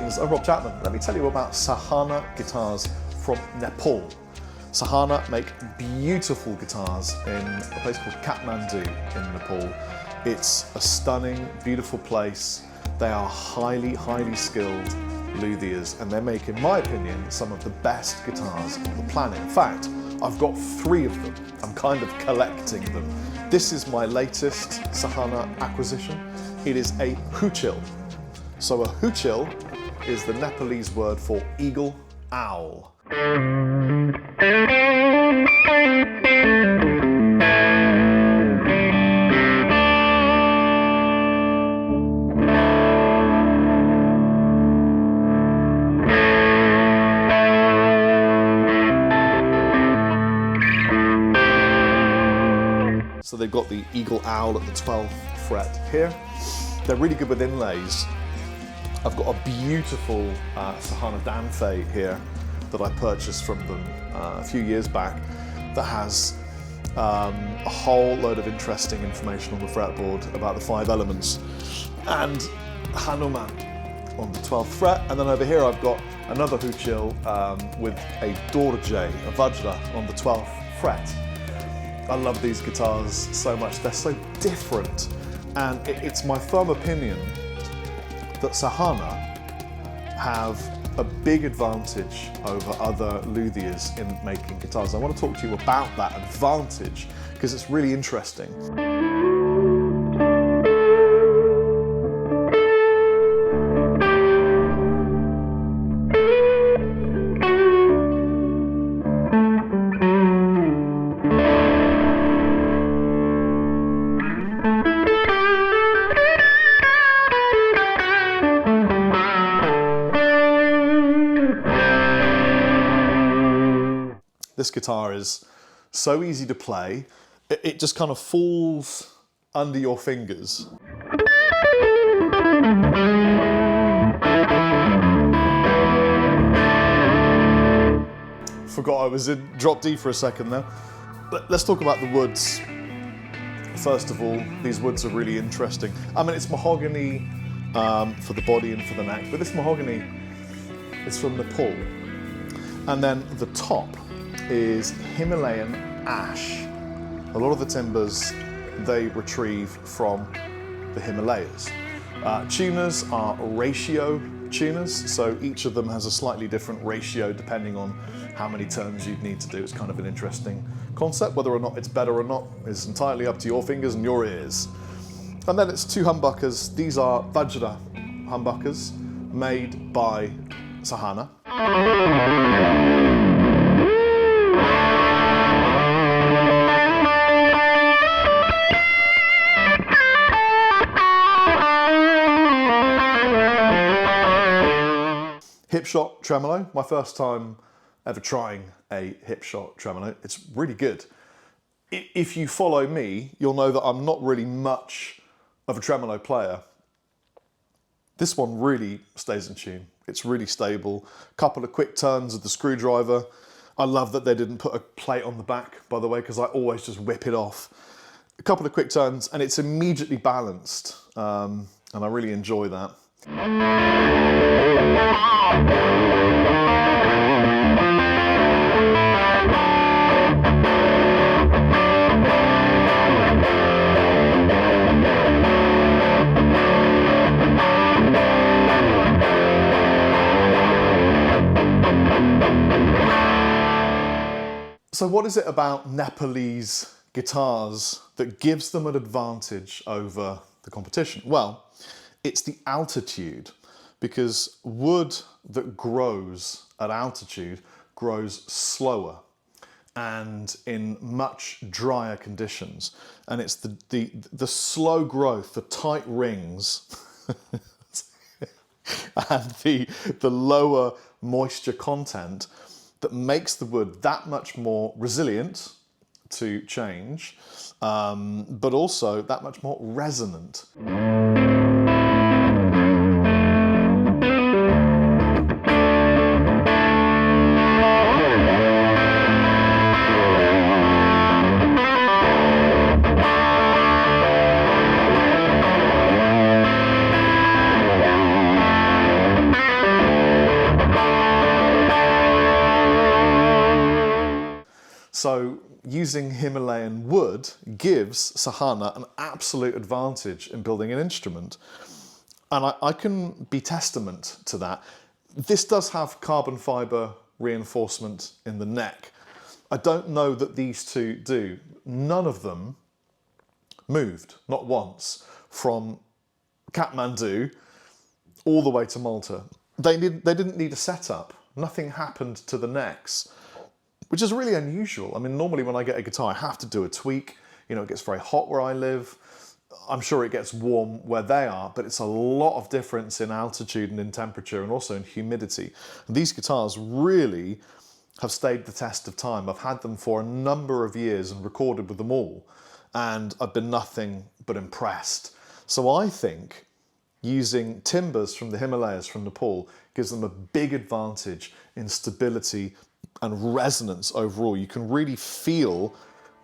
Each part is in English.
Greetings, I'm Rob Chapman. Let me tell you about Sahana guitars from Nepal. Sahana make beautiful guitars in a place called Kathmandu in Nepal. It's a stunning, beautiful place. They are highly, highly skilled luthiers, and they make, in my opinion, some of the best guitars on the planet. In fact, I've got 3 of them. I'm kind of collecting them. This is my latest Sahana acquisition. It is a huchil. So a huchil is the Nepalese word for eagle owl. So they've got the eagle owl at the 12th fret here. They're really good with inlays. I've got a beautiful Sahana Danfe here that I purchased from them a few years back that has a whole load of interesting information on the fretboard about the 5 elements, and Hanuman on the 12th fret. And then over here I've got another huchil with a dorje, a vajra, on the 12th fret. I love these guitars so much. They're so different, and it's my firm opinion that Sahana have a big advantage over other luthiers in making guitars. I want to talk to you about that advantage because it's really interesting. This guitar is so easy to play, it just kind of falls under your fingers. Forgot I was in drop D for a second there. Let's talk about the woods. First of all, these woods are really interesting. I mean, it's mahogany for the body and for the neck, but this mahogany is from Nepal. And then the top is Himalayan ash. A lot of the timbers they retrieve from the Himalayas. Tuners are ratio tuners, so each of them has a slightly different ratio depending on how many turns you'd need to do. It's kind of an interesting concept. Whether or not it's better or not is entirely up to your fingers and your ears. And then it's 2 humbuckers. These are Vajra humbuckers made by Sahana. Hip shot tremolo, my first time ever trying a hip shot tremolo. It's really good. If you follow me, you'll know that I'm not really much of a tremolo player. This one really stays in tune. It's really stable. Couple of quick turns of the screwdriver. I love that they didn't put a plate on the back, by the way, because I always just whip it off. A couple of quick turns and it's immediately balanced, and I really enjoy that. So what is it about Nepalese guitars that gives them an advantage over the competition? Well, it's the altitude, because wood that grows at altitude grows slower and in much drier conditions. And it's the slow growth, the tight rings, and the lower moisture content that makes the wood that much more resilient to change, but also that much more resonant. So using Himalayan wood gives Sahana an absolute advantage in building an instrument. And I can be testament to that. This does have carbon fibre reinforcement in the neck. I don't know that these two do. None of them moved, not once, from Kathmandu all the way to Malta. They didn't need a setup. Nothing happened to the necks, which is really unusual. I mean, normally when I get a guitar, I have to do a tweak. You know, it gets very hot where I live. I'm sure it gets warm where they are, but it's a lot of difference in altitude and in temperature and also in humidity. And these guitars really have stayed the test of time. I've had them for a number of years and recorded with them all, and I've been nothing but impressed. So I think using timbers from the Himalayas from Nepal gives them a big advantage in stability and resonance overall. You can really feel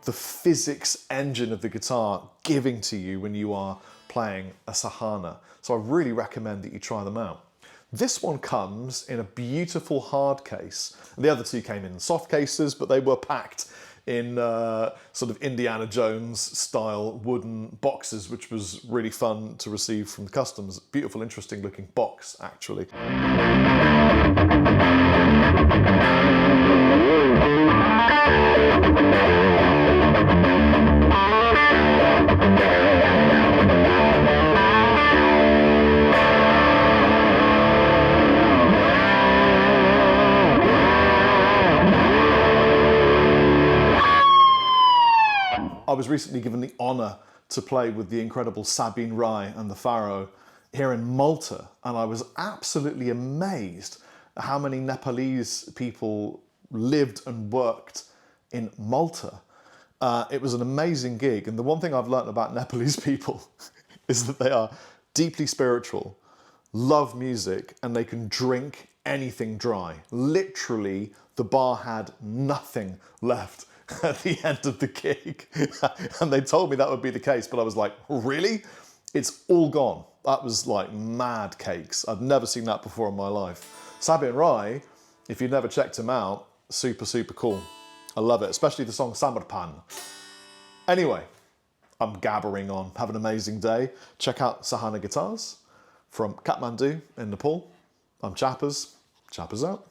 the physics engine of the guitar giving to you when you are playing a Sahana. So I really recommend that you try them out. This one comes in a beautiful hard case. The other two came in soft cases, but they were packed in sort of Indiana Jones style wooden boxes, which was really fun to receive from the customs. Beautiful, interesting looking box, actually. I was recently given the honour to play with the incredible Sabine Rai and the Pharaoh here in Malta, and I was absolutely amazed at how many Nepalese people lived and worked in Malta. It was an amazing gig, and the one thing I've learnt about Nepalese people is that they are deeply spiritual, love music, and they can drink anything dry. Literally, the bar had nothing left at the end of the gig. And they told me that would be the case, but I was like, really? It's all gone. That was like mad cakes. I've never seen that before in my life. Sabine Rai, if you've never checked him out, super, super cool. I love it, especially the song Samarpan. Anyway, I'm gabbering on. Have an amazing day. Check out Sahana Guitars from Kathmandu in Nepal. I'm Chappers. Chappers out.